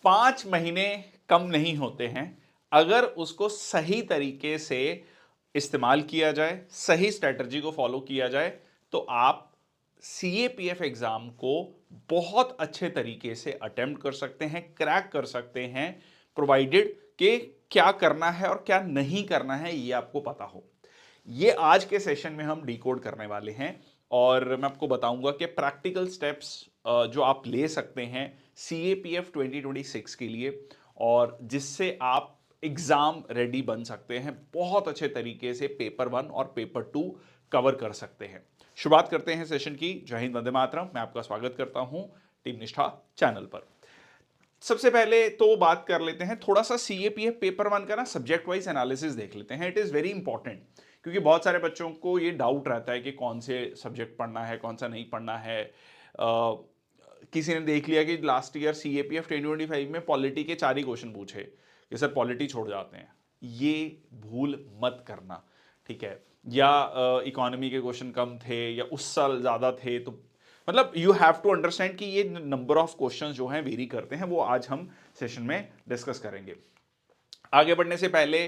5 महीने कम नहीं होते हैं अगर उसको सही तरीके से इस्तेमाल किया जाए, सही स्ट्रेटजी को फॉलो किया जाए, तो आप सीएपीएफ एग्जाम को बहुत अच्छे तरीके से अटेम्प्ट कर सकते हैं, क्रैक कर सकते हैं, प्रोवाइडेड कि क्या करना है और क्या नहीं करना है ये आपको पता हो। ये आज के सेशन में हम डिकोड करने वाले हैं और मैं आपको बताऊंगा कि प्रैक्टिकल स्टेप्स जो आप ले सकते हैं सीएपीएफ 2026 के लिए, और जिससे आप एग्जाम रेडी बन सकते हैं, बहुत अच्छे तरीके से पेपर 1 और पेपर 2 कवर कर सकते हैं। शुरुआत करते हैं सेशन की। जय हिंद, वंदे मातरम। मैं आपका स्वागत करता हूं टीम निष्ठा चैनल पर। सबसे पहले तो बात कर लेते हैं थोड़ा सा सीएपीएफ पेपर 1 का ना सब्जेक्ट वाइज एनालिसिस देख लेते हैं। इट इज वेरी इंपॉर्टेंट क्योंकि बहुत सारे बच्चों को ये डाउट रहता है कि कौन से सब्जेक्ट पढ़ना है, कौन सा नहीं पढ़ना है। किसी ने देख लिया कि लास्ट ईयर सीएपीएफ 2025 में पॉलिटी के 4 ही क्वेश्चन पूछे कि सर पॉलिटी छोड़ जाते हैं। ये भूल मत करना, ठीक है। या इकोनॉमी के क्वेश्चन कम थे या उस साल ज्यादा थे, तो मतलब यू हैव टू अंडरस्टैंड कि ये नंबर ऑफ क्वेश्चंस जो हैं वेरी करते हैं। वो आज हम सेशन में डिस्कस करेंगे। आगे बढ़ने से पहले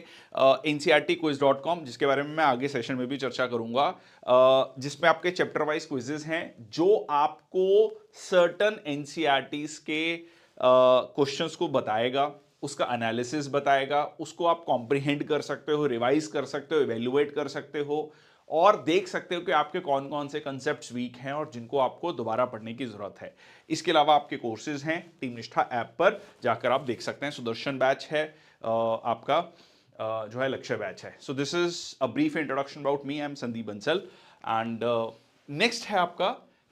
ncrtquiz.com, जिसके बारे में मैं आगे सेशन में भी चर्चा करूंगा, जिसमें आपके चैप्टर वाइज क्विजेस हैं जो आपको सर्टन एनसीईआरटीज के क्वेश्चंस को बताएगा, उसका एनालिसिस बताएगा, उसको आप कॉम्प्रिहेंड कर सकते हो, रिवाइज कर सकते हो, इवेल्युएट कर सकते हो और देख सकते हो कि आपके कौन कौन से कंसेप्ट्स वीक हैं और जिनको आपको दोबारा पढ़ने की जरूरत है। इसके अलावा आपके कोर्सेज हैं टीम निष्ठा ऐप पर जाकर आप देख सकते हैं। सुदर्शन बैच है, आपका जो है लक्ष्य बैच है। So this is a brief introduction about me. I am Sandeep Bansal and next है आपका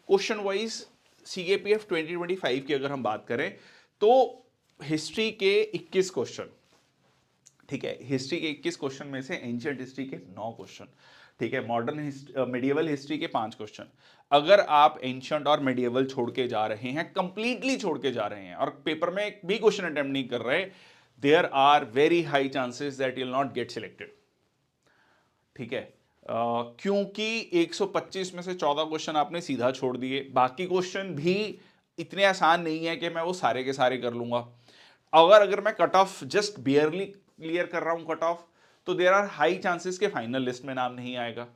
क्वेश्चन वाइज सीएपीएफ 2025 की अगर हम बात करें तो हिस्ट्री के 21 क्वेश्चन, ठीक है। हिस्ट्री के 21 क्वेश्चन में से एंशियंट हिस्ट्री के 9 क्वेश्चन, ठीक है। मॉडर्न मेडिएवल हिस्ट्री के 5 क्वेश्चन। अगर आप एंशियंट और मेडिएवल छोड़ के जा रहे हैं, कंप्लीटली छोड़ के जा रहे हैं और पेपर में एक भी क्वेश्चन अटेम्प्ट नहीं कर रहे, there are very high chances that you will not get selected, ठीक है। क्योंकि 125 में से 14 क्वेश्चन आपने सीधा छोड़ दिए। बाकी क्वेश्चन भी इतने आसान नहीं है कि मैं वो सारे के सारे कर लूंगा। अगर मैं cut off just barely clear कर रहा हूं कट ऑफ, तो देर आर हाई चांसेस के फाइनल लिस्ट में नाम नहीं आएगा।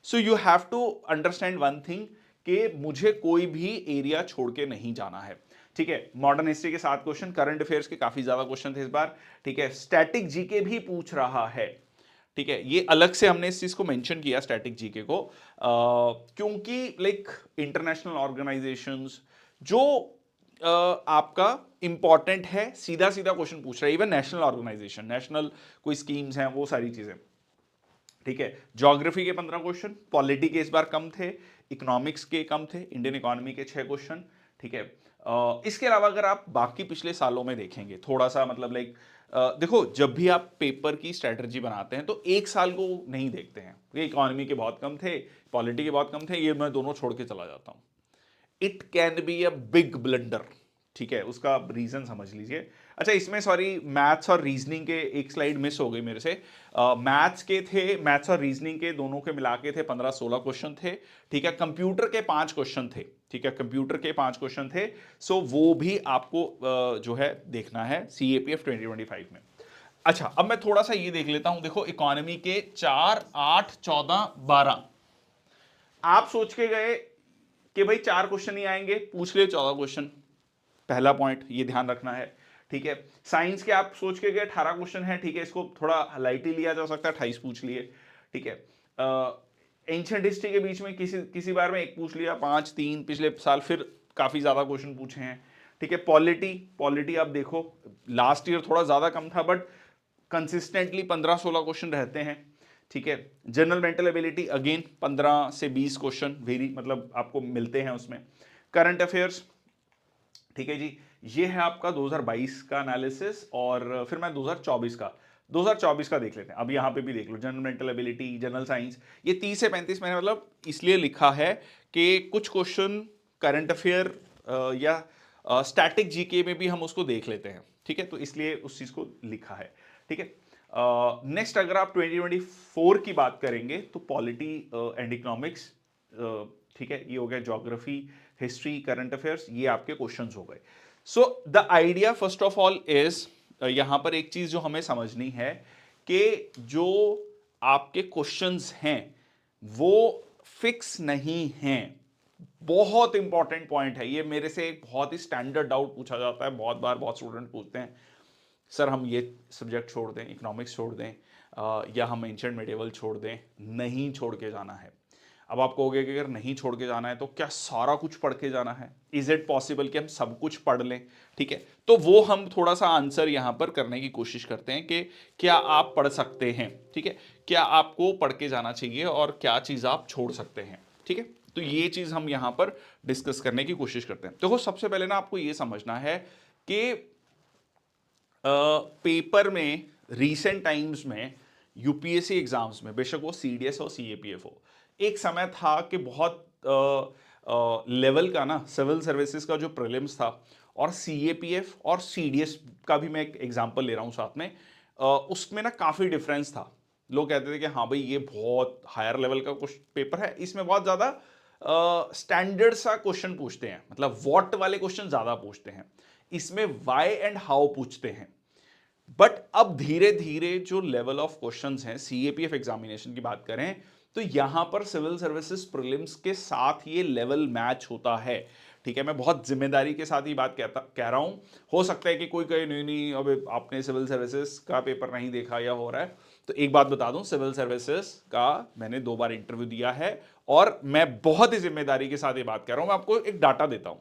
So you have to understand one thing कि मुझे कोई भी एरिया छोड़ के नहीं जाना है, ठीक है। मॉडर्न हिस्ट्री के 7 क्वेश्चन, करंट अफेयर्स के काफी ज्यादा क्वेश्चन थे इस बार, ठीक है। स्टैटिक जीके भी पूछ रहा है, ठीक है। ये अलग से हमने इस चीज को मेंशन किया स्टैटिक जीके को, क्योंकि लाइक इंटरनेशनल ऑर्गेनाइजेशंस जो आपका इंपॉर्टेंट है, सीधा सीधा क्वेश्चन पूछ रहा है। इवन नेशनल ऑर्गेनाइजेशन, नेशनल कोई स्कीम्स हैं, वो सारी चीजें, ठीक है। ज्योग्राफी के 15 क्वेश्चन, पॉलिटी के इस बार कम थे, इकोनॉमिक्स के कम थे, इंडियन इकोनॉमी के 6 क्वेश्चन, ठीक है। इसके अलावा अगर आप बाकी पिछले सालों में देखेंगे थोड़ा सा, मतलब लाइक देखो, जब भी आप पेपर की स्ट्रेटजी बनाते हैं तो एक साल को नहीं देखते हैं। ये इकोनॉमी के बहुत कम थे, पॉलिटी के बहुत कम थे, ये मैं दोनों छोड़ के चला जाता हूं। It can be a big blunder, ठीक है। उसका रीजन समझ लीजिए। अच्छा, इसमें सॉरी, मैथ्स और रीजनिंग के एक स्लाइड मिस हो गई मेरे से। मैथ्स के थे, मैथ्स और रीजनिंग के दोनों के मिला के थे 15-16 क्वेश्चन थे, ठीक है। कंप्यूटर के 5 क्वेश्चन थे, ठीक है। कंप्यूटर के 5 क्वेश्चन थे। सो वो भी आपको जो है देखना है सीएपीएफ 2025 में। अच्छा, अब मैं थोड़ा सा ये देख लेता हूं। देखो, इकोनॉमी के 4, 8, 14, 12 आप सोच के गए कि भाई 4 क्वेश्चन ही आएंगे, पूछ लिए 14 क्वेश्चन। पहला पॉइंट ये ध्यान रखना है, ठीक है। साइंस के आप सोच के गए 18 क्वेश्चन है, ठीक है। इसको थोड़ा लाइटली लिया जा सकता है, 28 पूछ लिए, ठीक है। एंशिएंट हिस्ट्री के बीच में किसी किसी बार में एक पूछ लिया, 5, 3 पिछले साल फिर काफी ज्यादा क्वेश्चन पूछे हैं, ठीक है। पॉलिटी, पॉलिटी आप देखो लास्ट ईयर थोड़ा ज्यादा कम था, बट कंसिस्टेंटली 15-16 क्वेश्चन रहते हैं, ठीक है। जनरल मेंटल एबिलिटी अगेन 15 से 20 क्वेश्चन वेरी, मतलब आपको मिलते हैं उसमें। करंट अफेयर्स, ठीक है जी। ये है आपका 2022 का एनालिसिस और फिर मैं 2024 का देख लेते हैं। अब यहां पे भी देख लो, general mental ability, general science, ये 30 से 35 मैंने मतलब इसलिए लिखा है कि कुछ क्वेश्चन करंट अफेयर या स्टैटिक जीके में भी हम उसको देख लेते हैं, ठीक है। तो इसलिए उस चीज को लिखा है, ठीक है। नेक्स्ट अगर आप 2024 की बात करेंगे तो पॉलिटी एंड इकोनॉमिक्स, ठीक है, ये हो गया। ज्योग्राफी, हिस्ट्री, करंट अफेयर्स, ये आपके क्वेश्चंस हो गए। So the idea first of all is, यहां पर एक चीज जो हमें समझनी है कि जो आपके क्वेश्चंस हैं वो फिक्स नहीं हैं। बहुत इंपॉर्टेंट पॉइंट है ये, मेरे से एक बहुत ही स्टैंडर्ड डाउट पूछा जाता है बहुत बार, बहुत स्टूडेंट पूछते हैं सर हम ये सब्जेक्ट छोड़ दें, इकोनॉमिक्स छोड़ दें, या हम एंशिएंट मेडिवल छोड़ दें। नहीं छोड़ के जाना है। अब आप कहोगे कि अगर नहीं छोड़ के जाना है तो क्या सारा कुछ पढ़ के जाना है? इज इट पॉसिबल कि हम सब कुछ पढ़ लें? ठीक है, तो वो हम थोड़ा सा आंसर यहां पर करने की कोशिश करते हैं कि क्या आप पढ़ सकते हैं, ठीक है, क्या आपको पढ़ के जाना चाहिए और क्या चीज आप छोड़ सकते हैं। ठीक है, तो ये चीज हम यहां पर डिस्कस करने की कोशिश करते हैं। देखो सबसे पहले ना आपको ये समझना है कि पेपर में रीसेंट टाइम्स में यूपीएससी एग्जाम्स में, बेशक वो सीडीएस हो सीएपीएफ हो, एक समय था कि बहुत लेवल का ना सिविल सर्विसेज का जो प्रीलिम्स था, और सीएपीएफ और सीडीएस का भी मैं एक एग्जांपल ले रहा हूं साथ में, उसमें ना काफी डिफरेंस था। लोग कहते थे कि हाँ भाई ये बहुत हायर लेवल का कुछ पेपर है, इसमें बहुत ज्यादा स्टैंडर्ड सा क्वेश्चन पूछते हैं, मतलब व्हाट वाले क्वेश्चन ज्यादा पूछते हैं, इसमें व्हाई एंड हाउ पूछते हैं। बट अब धीरे धीरे जो लेवल ऑफ क्वेश्चंस हैं सीएपीएफ एग्जामिनेशन की बात करें तो यहां पर सिविल सर्विसेज प्रीलिम्स के साथ ये लेवल मैच होता है। ठीक है, मैं बहुत जिम्मेदारी के साथ ही बात कह रहा हूं। हो सकता है कि कोई कहे नहीं नहीं अब आपने सिविल सर्विसेज का पेपर नहीं देखा या हो रहा है, तो एक बात बता दूं, सिविल सर्विसेज का मैंने 2 बार इंटरव्यू दिया है और मैं बहुत ही जिम्मेदारी के साथ ये बात कर रहा हूं। मैं आपको एक डाटा देता हूं।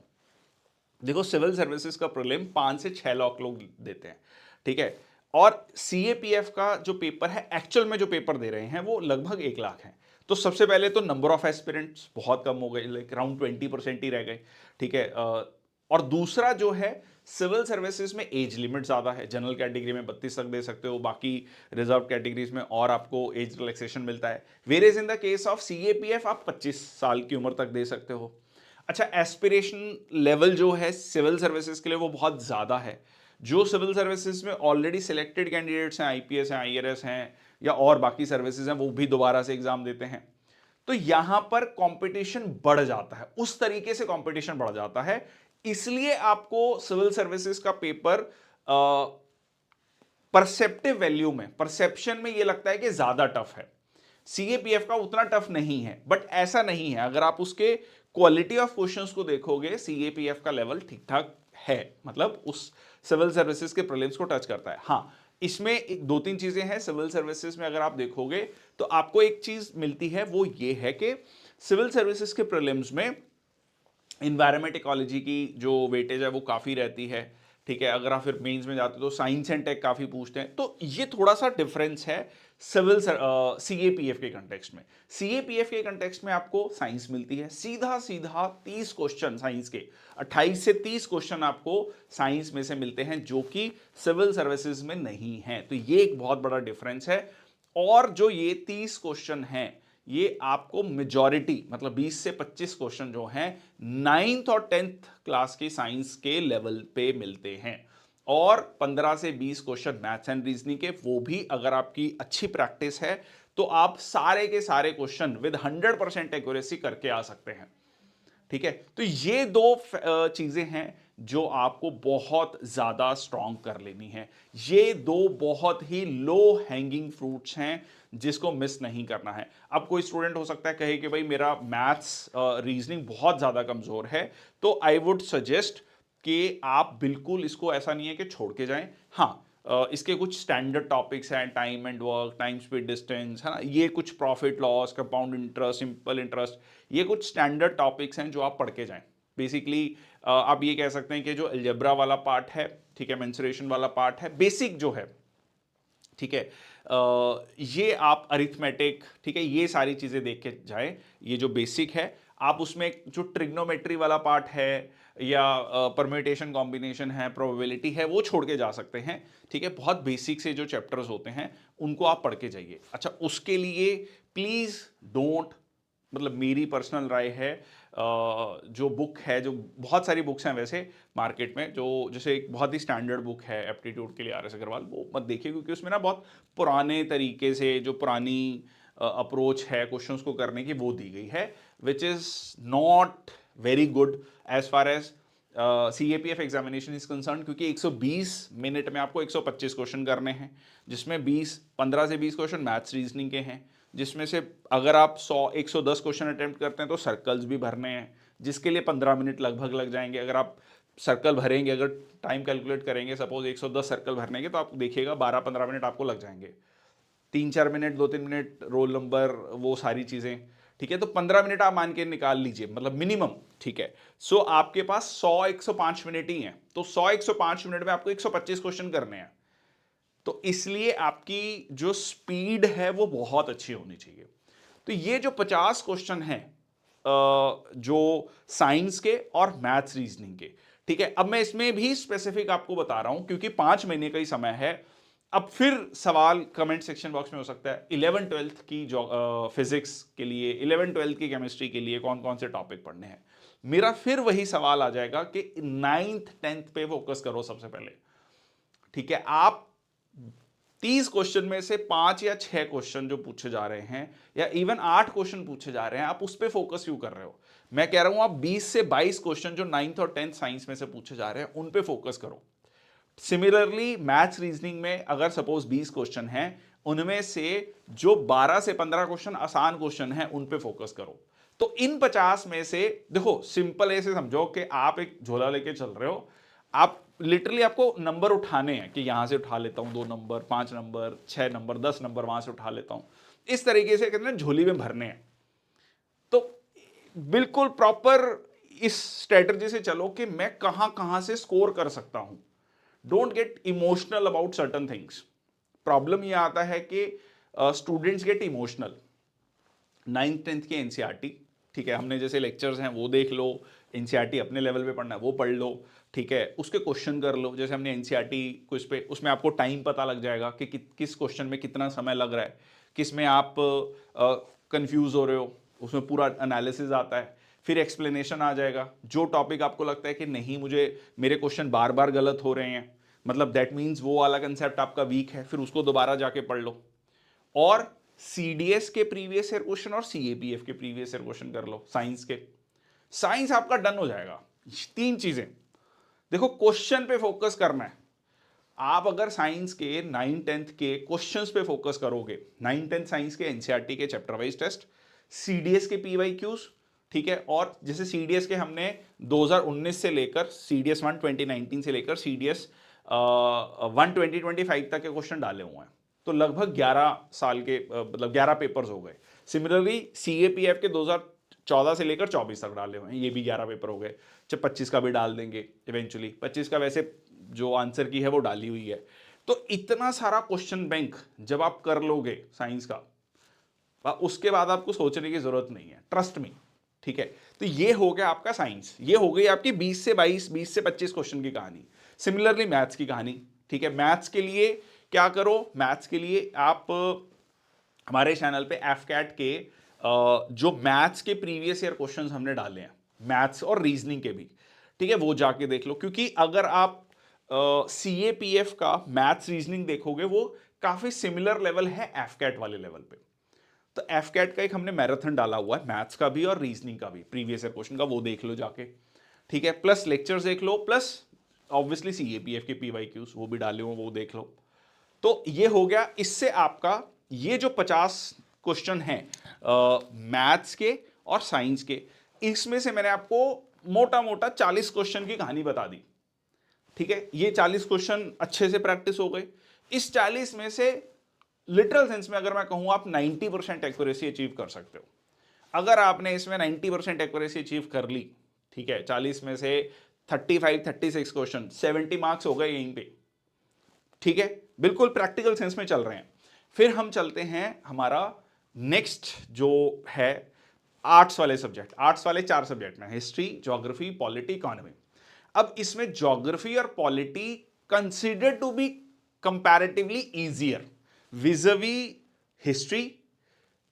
देखो सिविल सर्विसेज का प्रीलिम 5 से 6 लाख लोग देते हैं, ठीक है, और सीएपीएफ का जो पेपर है, एक्चुअल में जो पेपर दे रहे हैं वो लगभग 1 लाख है। तो सबसे पहले तो नंबर ऑफ एस्पिरेंट्स बहुत कम हो गए, लाइक अराउंड 20% ही रह गए। ठीक है, और दूसरा जो है सिविल सर्विसेज में एज लिमिट ज्यादा है। जनरल कैटेगरी में 32 तक दे सकते हो, बाकी रिजर्व कैटेगरीज में और आपको एज रिलैक्सेशन मिलता है। Whereas in the case of CAPF आप 25 साल की उम्र तक दे सकते हो। अच्छा, एस्पिरेशन लेवल जो है सिविल सर्विसेज के लिए वो बहुत ज्यादा है। जो सिविल सर्विसेज में ऑलरेडी सिलेक्टेड कैंडिडेट्स हैं, आईपीएस हैं, आईआरएस हैं, या और बाकी सर्विसेज हैं, वो भी दोबारा से एग्जाम देते हैं। तो यहां पर कंपटीशन बढ़ जाता है, उस तरीके से कंपटीशन बढ़ जाता है। इसलिए आपको सिविल सर्विसेज का पेपर परसेप्टिव वैल्यू में, परसेप्शन में यह लगता है कि ज्यादा टफ है। सीएपीएफ का उतना टफ नहीं है, बट ऐसा नहीं है। अगर आप उसके क्वालिटी ऑफ क्वेश्चंस को देखोगे, सीएपीएफ का लेवल ठीक ठाक है, मतलब उस सिविल सर्विसेज के प्रीलिम्स को टच करता है। हाँ, इसमें एक 2-3 चीजें हैं सिविल सर्विसेज में, अगर आप देखोगे तो आपको एक चीज मिलती है, वो ये है कि सिविल सर्विसेज के प्रीलिम्स में इन्वायरमेंट इकोलॉजी की जो वेटेज है वो काफ़ी रहती है। ठीक है, अगर आप फिर मेंस में जाते हो तो साइंस एंड टेक काफ़ी पूछते हैं। तो ये थोड़ा सा डिफरेंस है सिविल सीएपीएफ के कंटेक्स्ट में। सीएपीएफ के कंटेक्स्ट में आपको साइंस मिलती है, सीधा सीधा 30 क्वेश्चन साइंस के, 28 से 30 क्वेश्चन आपको साइंस में से मिलते हैं, जो कि सिविल सर्विसेज में नहीं है। तो ये एक बहुत बड़ा डिफरेंस है। और जो ये 30 क्वेश्चन हैं, ये आपको मेजॉरिटी मतलब 20 से 25 क्वेश्चन जो हैं 9th और 10th क्लास की साइंस के लेवल पे मिलते हैं, और 15 से 20 क्वेश्चन मैथ्स एंड रीजनिंग के, वो भी अगर आपकी अच्छी प्रैक्टिस है तो आप सारे के सारे क्वेश्चन विद 100% एक्यूरेसी करके आ सकते हैं। ठीक है, तो ये दो चीजें हैं जो आपको बहुत ज्यादा स्ट्रांग कर लेनी है। ये दो बहुत ही लो हैंगिंग फ्रूट्स हैं जिसको मिस नहीं करना है। अब कोई स्टूडेंट हो सकता है कहे कि भाई मेरा मैथ्स रीजनिंग बहुत ज्यादा कमजोर है, तो आई वुड सजेस्ट कि आप बिल्कुल इसको, ऐसा नहीं है कि छोड़ के जाएं। हाँ, इसके कुछ स्टैंडर्ड टॉपिक्स हैं, time and work, time speed distance, है ना, ये कुछ profit loss, compound interest, simple interest, ये कुछ स्टैंडर्ड टॉपिक्स हैं जो आप पढ़ के जाएं। बेसिकली आप ये कह सकते हैं कि जो अलजेब्रा वाला पार्ट है, ठीक है, मेंसुरेशन वाला पार्ट है, बेसिक जो है, ठीक है, ये आप अरिथमेटिक, ठीक है, ये सारी चीजें देख के जाए। ये जो बेसिक है, आप उसमें जो ट्रिग्नोमेट्री वाला पार्ट है या परम्यूटेशन कॉम्बिनेशन है, प्रोबेबिलिटी है, वो छोड़ के जा सकते हैं। ठीक है, बहुत बेसिक से जो चैप्टर्स होते हैं उनको आप पढ़ के जाइए। अच्छा, उसके लिए प्लीज डोंट, मतलब मेरी पर्सनल राय है, जो बुक है, जो बहुत सारी बुक्स हैं वैसे मार्केट में, जो जैसे एक बहुत ही स्टैंडर्ड बुक है एप्टीट्यूड के लिए आर एस अग्रवाल, वो मत देखिए, क्योंकि उसमें ना बहुत पुराने तरीके से जो पुरानी अप्रोच है क्वेश्चंस को करने की वो दी गई है, which is not very good as far as CAPF examination is concerned, क्योंकि 120 मिनट में आपको 125 क्वेश्चन करने हैं, जिसमें 15 से 20 क्वेश्चन मैथ्स रीजनिंग के हैं, जिसमें से अगर आप 110 क्वेश्चन अटेम्प्ट करते हैं तो सर्कल्स भी भरने हैं, जिसके लिए 15 मिनट लगभग लग जाएंगे। अगर आप सर्कल भरेंगे, अगर टाइम कैलकुलेट करेंगे, सपोज 110 सर्कल भरने के, तो आप देखिएगा 12-15 मिनट आपको लग जाएंगे। 3-4 मिनट, 2-3 मिनट रोल नंबर, वो सारी चीज़ें, ठीक है। तो 15 मिनट आप मान के निकाल लीजिए, मतलब मिनिमम, ठीक है। सो आपके पास 100-105 मिनट ही हैं, तो 100-105 मिनट में आपको 125 क्वेश्चन करने हैं। तो इसलिए आपकी जो स्पीड है वो बहुत अच्छी होनी चाहिए। तो ये जो 50 क्वेश्चन हैं जो साइंस के और मैथ्स रीजनिंग के, ठीक है। अब मैं इसमें भी स्पेसिफिक आपको बता रहा हूं, क्योंकि 5 महीने का ही समय है। अब फिर सवाल कमेंट सेक्शन बॉक्स में हो सकता है 11th-12th की फिजिक्स के लिए, 11th-12th की केमिस्ट्री के लिए कौन कौन से टॉपिक पढ़ने हैं। मेरा फिर वही सवाल आ जाएगा कि 9th-10th पे फोकस करो सबसे पहले, ठीक है। आप 30 क्वेश्चन में से 5 या 6 क्वेश्चन जो पूछे जा रहे हैं, या इवन 8 क्वेश्चन पूछे जा रहे हैं, आप उस पर फोकस क्यों कर रहे हो? मैं कह रहा हूं आप 20 से 22 क्वेश्चन जो 9th और 10th साइंस में से पूछे जा रहे हैं उन पे फोकस करो। सिमिलरली मैथ्स रीजनिंग में अगर सपोज 20 क्वेश्चन हैं, उनमें से जो 12 से 15 क्वेश्चन आसान क्वेश्चन हैं उन पे फोकस करो। तो इन 50 में से देखो, सिंपल ऐसे समझो कि आप एक झोला लेके चल रहे हो, आप लिटरली आपको नंबर उठाने हैं कि यहां से उठा लेता हूं 2 नंबर, 5 नंबर, 6 नंबर, 10 नंबर वहां से उठा लेता हूं, इस तरीके से कहते हैं झोली में भरने हैं। तो बिल्कुल प्रॉपर इस स्ट्रेटजी से चलो कि मैं कहां कहां से स्कोर कर सकता हूं। Don't get emotional about certain things. Problem यह आता है कि स्टूडेंट्स गेट इमोशनल। 9th-10th के एनसीईआरटी, ठीक है, हमने जैसे लेक्चर्स हैं वो देख लो, एनसीईआरटी अपने लेवल पे पढ़ना है वो पढ़ लो, ठीक है, उसके क्वेश्चन कर लो। जैसे हमने एनसीईआरटी क्विज पे, उसमें आपको टाइम पता लग जाएगा कि किस क्वेश्चन में कितना समय लग रहा है, किस में आप कंफ्यूज हो रहे हो, उसमें पूरा एनालिसिस आता है। फिर एक्सप्लेनेशन आ जाएगा। जो टॉपिक आपको लगता है कि नहीं, मुझे मेरे क्वेश्चन बार बार गलत हो रहे हैं, मतलब दैट मीन्स वो वाला कंसेप्ट आपका वीक है, फिर उसको दोबारा जाके पढ़ लो। और सीडीएस के प्रीवियस ईयर क्वेश्चन और सीएपीएफ के प्रीवियस ईयर क्वेश्चन कर लो साइंस के। साइंस आपका डन हो जाएगा। 3 चीजें देखो, क्वेश्चन पे फोकस करना है। आप अगर साइंस के 9th-10th के क्वेश्चंस पे फोकस करोगे, 9th-10th साइंस के एनसीईआरटी के चैप्टर वाइज टेस्ट, सीडीएस के पीवाईक्यूज, ठीक है, और जैसे सीडीएस के हमने 2019 से लेकर सीडीएस 1 2019 से लेकर सीडीएस 1 2025 तक के क्वेश्चन डाले हुए हैं, तो लगभग 11 साल के मतलब 11 पेपर्स हो गए। सिमिलरली सीएपीएफ के 2014 से लेकर 24 तक डाले हुए हैं, ये भी 11 पेपर हो गए। जब 25 का भी डाल देंगे इवेंचुअली, 25 का वैसे जो आंसर की है वो डाली हुई है। तो इतना सारा क्वेश्चन बैंक जब आप कर लोगे साइंस का, उसके बाद आपको सोचने की जरूरत नहीं है, ट्रस्ट मी, ठीक है। तो ये हो गया आपका साइंस, ये हो गई आपकी 20 से 22, 20 से 25 क्वेश्चन की कहानी। सिमिलरली मैथ्स की कहानी, ठीक है। मैथ्स के लिए क्या करो, मैथ्स के लिए आप हमारे चैनल पे एफकैट के जो मैथ्स के प्रीवियस ईयर क्वेश्चंस हमने डाले हैं, मैथ्स और रीजनिंग के भी, ठीक है, वो जाके देख लो। क्योंकि अगर आप सीएपीएफ का मैथ्स रीजनिंग देखोगे, वो काफी सिमिलर लेवल है एफकैट वाले लेवल पे। तो एफकैट का एक हमने मैराथन डाला हुआ है, मैथ्स का भी और रीजनिंग का भी, प्रीवियस ईयर क्वेश्चन का, वो देख लो जाके, ठीक है। प्लस लेक्चर्स देख लो, प्लस ऑब्वियसली सीएपीएफ के पीवाईक्यूज वो भी डाले हुए, वो देख लो। तो ये हो गया। इससे आपका ये जो 50 क्वेश्चन हैं मैथ्स के और साइंस के, इसमें से मैंने आपको मोटा मोटा 40 क्वेश्चन की कहानी बता दी, ठीक है। ये 40 क्वेश्चन अच्छे से प्रैक्टिस हो गए। इस 40 में से लिटरल सेंस में अगर मैं कहूं, आप 90% एक्यूरेसी अचीव कर सकते हो। अगर आपने इसमें 90% एक्यूरेसी अचीव कर ली, ठीक है, 40 में से 35-36 क्वेश्चन, 70 मार्क्स हो गए यहीं पे, ठीक है, बिल्कुल प्रैक्टिकल सेंस में चल रहे हैं। फिर हम चलते हैं हमारा नेक्स्ट जो है आर्ट्स वाले सब्जेक्ट। आर्ट्स वाले 4 सब्जेक्ट में, हिस्ट्री, ज्योग्राफी, पॉलिटी, इकोनॉमी। अब इसमें ज्योग्राफी और polity consider to be comparatively easier vis-a-vis history,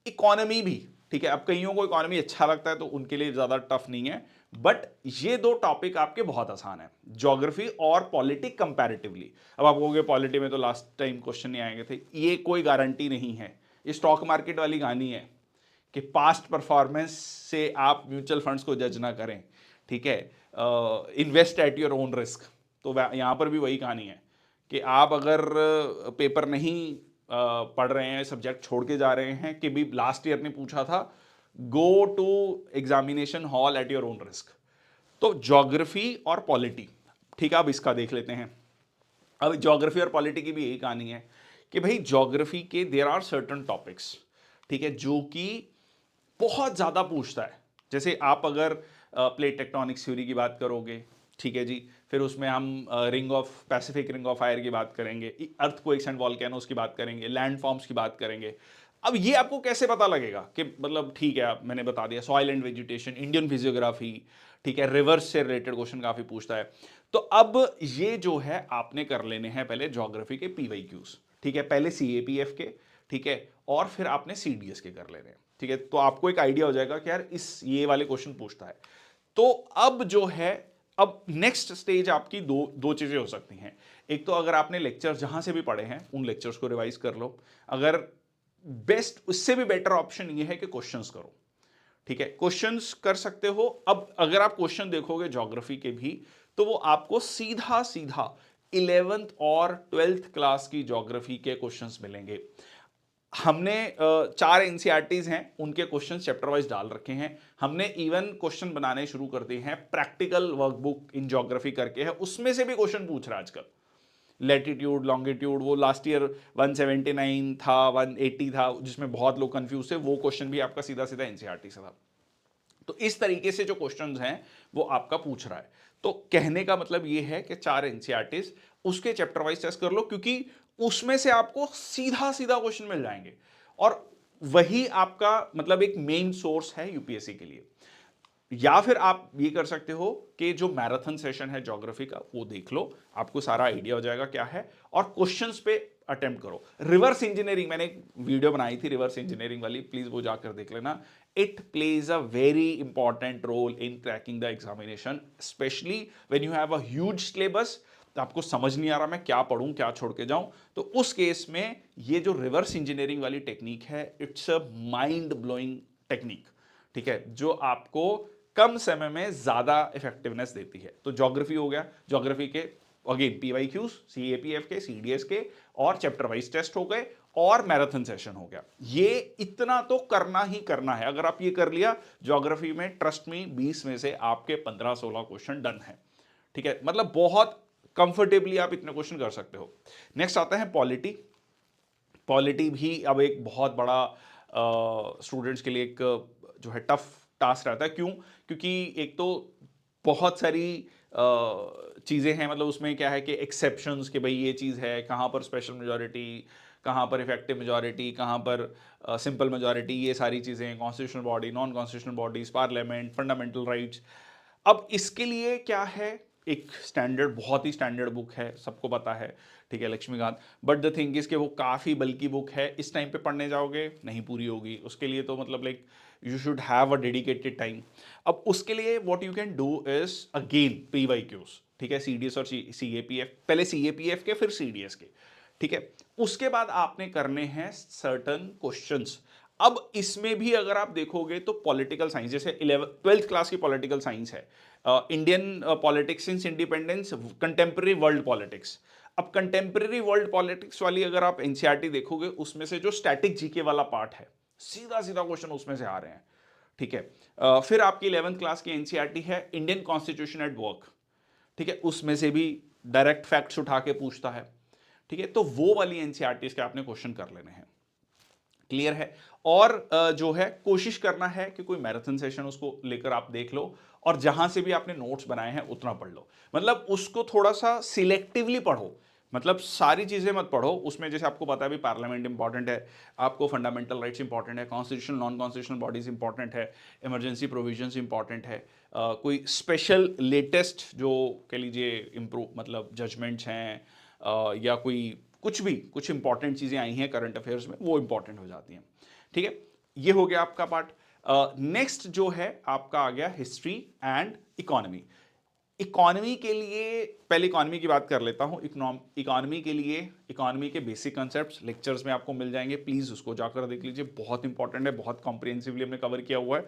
economy भी, ठीक है। अब कईयों को इकोनॉमी अच्छा लगता है तो उनके लिए ज्यादा टफ नहीं है, बट ये 2 टॉपिक आपके बहुत आसान है, ज्योग्राफी और पॉलिटी कंपैरेटिवली। अब आप कहोगे पॉलिटी में तो लास्ट टाइम क्वेश्चन नहीं आएंगे थे, ये कोई गारंटी नहीं है। ये स्टॉक मार्केट वाली कहानी है कि पास्ट परफॉर्मेंस से आप म्यूचुअल फंड्स को जज ना करें, ठीक है, invest eight your own risk. तो यहाँ पर भी वही कहानी है कि आप अगर पेपर नहीं पढ़ रहे हैं, सब्जेक्ट छोड़ के जा रहे हैं, कि भी लास्ट ईयर ने पूछा था go to examination hall at your own risk. तो ज्योग्राफी और पॉलिटी, ठीक है, अब इसका देख लेते हैं। अब ज्योग्राफी और पॉलिटी की भी यही कहानी है कि भाई ज्योग्राफी के देयर आर सर्टन टॉपिक्स, ठीक है, जो कि बहुत ज्यादा पूछता है। जैसे आप अगर प्लेट टेक्टोनिक्स थ्योरी की बात करोगे, ठीक है जी, फिर उसमें हम ring of Pacific ring of fire की बात करेंगे, अर्थक्वेक्स एंड वॉल्केनोस की बात करेंगे, लैंड फॉर्म्स की बात करेंगे। अब ये आपको कैसे पता लगेगा कि मतलब ठीक है, मैंने बता दिया soil and vegetation, Indian physiography, ठीक है, रिवर्स से रिलेटेड क्वेश्चन काफी पूछता है। तो अब ये जो है आपने कर लेने हैं पहले ज्योग्राफी के पीवाईक्यूज, ठीक है, पहले सीएपीएफ के, ठीक है, और फिर आपने सीडीएस के कर लेने हैं, ठीक है। तो आपको एक आइडिया हो जाएगा कि यार इस ये वाले क्वेश्चन पूछता है। तो अब जो है, अब नेक्स्ट स्टेज आपकी दो दो चीजें हो सकती हैं। एक तो अगर आपने लेक्चर जहां से भी पढ़े हैं उन लेक्चर्स को रिवाइज कर लो, अगर बेस्ट उससे भी बेटर ऑप्शन ये है कि क्वेश्चंस करो, ठीक है, क्वेश्चंस कर सकते हो। अब अगर आप क्वेश्चन देखोगे ज्योग्राफी के भी, तो वो आपको सीधा सीधा 11th और 12th क्लास की ज्योग्राफी के क्वेश्चंस मिलेंगे। हमने 4 एनसीईआरटीज हैं, उनके क्वेश्चन चैप्टर वाइज डाल रखे हैं। हमने इवन क्वेश्चन बनाने शुरू कर दिए हैं, प्रैक्टिकल वर्कबुक इन ज्योग्राफी करके है, उसमें से भी क्वेश्चन पूछ रहा है आजकल। लैटिट्यूड लॉन्गिट्यूड, वो लास्ट ईयर 179 था, 180 था, जिसमें बहुत लोग कंफ्यूज थे, वो क्वेश्चन भी आपका सीधा सीधा एनसीईआरटी से था। तो इस तरीके से जो क्वेश्चंस हैं वो आपका पूछ रहा है। तो कहने का मतलब ये है कि 4 एनसीईआरटीज उसके चैप्टर वाइज टेस्ट कर लो, क्योंकि उसमें से आपको सीधा सीधा क्वेश्चन मिल जाएंगे, और वही आपका मतलब एक मेन सोर्स है यूपीएससी के लिए। या फिर आप ये कर सकते हो कि जो मैराथन सेशन है ज्योग्राफी का वो देख लो, आपको सारा आइडिया हो जाएगा क्या है, और क्वेश्चंस पे अटेम्प्ट करो। रिवर्स इंजीनियरिंग मैंने एक वीडियो बनाई थी रिवर्स इंजीनियरिंग वाली, प्लीज वो जाकर देख लेना। It plays a very important role in cracking the examination, especially when you have a huge syllabus. तो आपको समझ नहीं आ रहा मैं क्या पढ़ूं क्या छोड़ के जाऊं, तो उस केस में ये जो रिवर्स इंजीनियरिंग वाली टेक्निक है, it's a mind blowing technique, ठीक है, जो आपको कम समय में ज्यादा इफेक्टिवनेस देती है। तो ज्योग्राफी हो गया, ज्योग्राफी के अगेन पीवाईक्यूज, सीएपीएफ के, सीडीएस के, और चैप्टर वाइज टेस्ट हो गए, और मैराथन सेशन हो गया। ये इतना तो करना ही करना है। अगर आप ये कर लिया ज्योग्राफी में, ट्रस्ट मी 20 में से आपके 15-16 क्वेश्चन डन है, ठीक है, मतलब बहुत कंफर्टेबली आप इतने क्वेश्चन कर सकते हो। नेक्स्ट आता है पॉलिटी। पॉलिटी भी अब एक बहुत बड़ा स्टूडेंट्स के लिए एक जो है टफ टास्क रहता है। क्यों? क्योंकि एक तो बहुत सारी चीज़ें हैं, मतलब उसमें क्या है कि एक्सेप्शंस, कि भाई ये चीज़ है, कहाँ पर स्पेशल मेजॉरिटी, कहाँ पर इफेक्टिव मेजॉरिटी, कहाँ पर सिंपल मेजॉरिटी, ये सारी चीज़ें, constitutional body, non constitutional bodies, parliament, fundamental rights. अब इसके लिए क्या है, एक स्टैंडर्ड, बहुत ही स्टैंडर्ड बुक है, सबको पता है, ठीक है, Laxmikanth. But the thing is कि वो काफ़ी बल्कि बुक है, इस टाइम पे पढ़ने जाओगे नहीं पूरी होगी, उसके लिए तो मतलब like you should have a dedicated time. अब उसके लिए what you can do is again PYQs, ठीक है, सीडीएस और सीएपीएफ, पहले सीएपीएफ के फिर सीडीएस के, ठीक है। उसके बाद आपने करने हैं सर्टन क्वेश्चंस। अब इसमें भी अगर आप देखोगे तो पॉलिटिकल साइंस, जैसे 12th क्लास की पॉलिटिकल साइंस है, Indian politics since independence, contemporary world politics. अब कंटेम्प्रेरी वर्ल्ड पॉलिटिक्स वाली अगर आप एनसीईआरटी देखोगे, उसमें से जो स्टैटिक जीके वाला पार्ट है, सीधा सीधा क्वेश्चन उसमें से आ रहे हैं, ठीक है। फिर आपकी 11th क्लास की एनसीईआरटी है इंडियन कॉन्स्टिट्यूशन एट वर्क, ठीक है, उसमें से भी डायरेक्ट फैक्ट्स उठा के पूछता है, ठीक है। तो वो वाली एनसीईआरटीज के आपने क्वेश्चन कर लेने हैं, क्लियर है। और जो है कोशिश करना है कि कोई मैराथन सेशन उसको लेकर आप देख लो, और जहां से भी आपने नोट्स बनाए हैं उतना पढ़ लो, मतलब उसको थोड़ा सा सिलेक्टिवली पढ़ो, मतलब सारी चीजें मत पढ़ो उसमें। जैसे आपको पता है भी पार्लियामेंट इंपॉर्टेंट है, आपको फंडामेंटल राइट्स इंपॉर्टेंट है, constitutional non constitutional bodies important है, इमरजेंसी प्रोविजंस इंपॉर्टेंट है, कोई स्पेशल लेटेस्ट जो कह लीजिए इम्प्रूव मतलब जजमेंट्स हैं, या कोई कुछ इंपॉर्टेंट चीज़ें आई हैं करंट अफेयर्स में, वो इंपॉर्टेंट हो जाती हैं, ठीक है। ये हो गया आपका पार्ट। नेक्स्ट जो है आपका आ गया हिस्ट्री एंड इकोनॉमी। इकोनॉमी के लिए पहले इकोनॉमी की बात कर लेता हूं। इकोनॉमी के लिए इकोनॉमी के बेसिक कॉन्सेप्ट्स लेक्चर्स में आपको मिल जाएंगे, प्लीज उसको जाकर देख लीजिए, बहुत इंपॉर्टेंट है, बहुत कॉम्प्रिहेंसिवली हमने कवर किया हुआ है।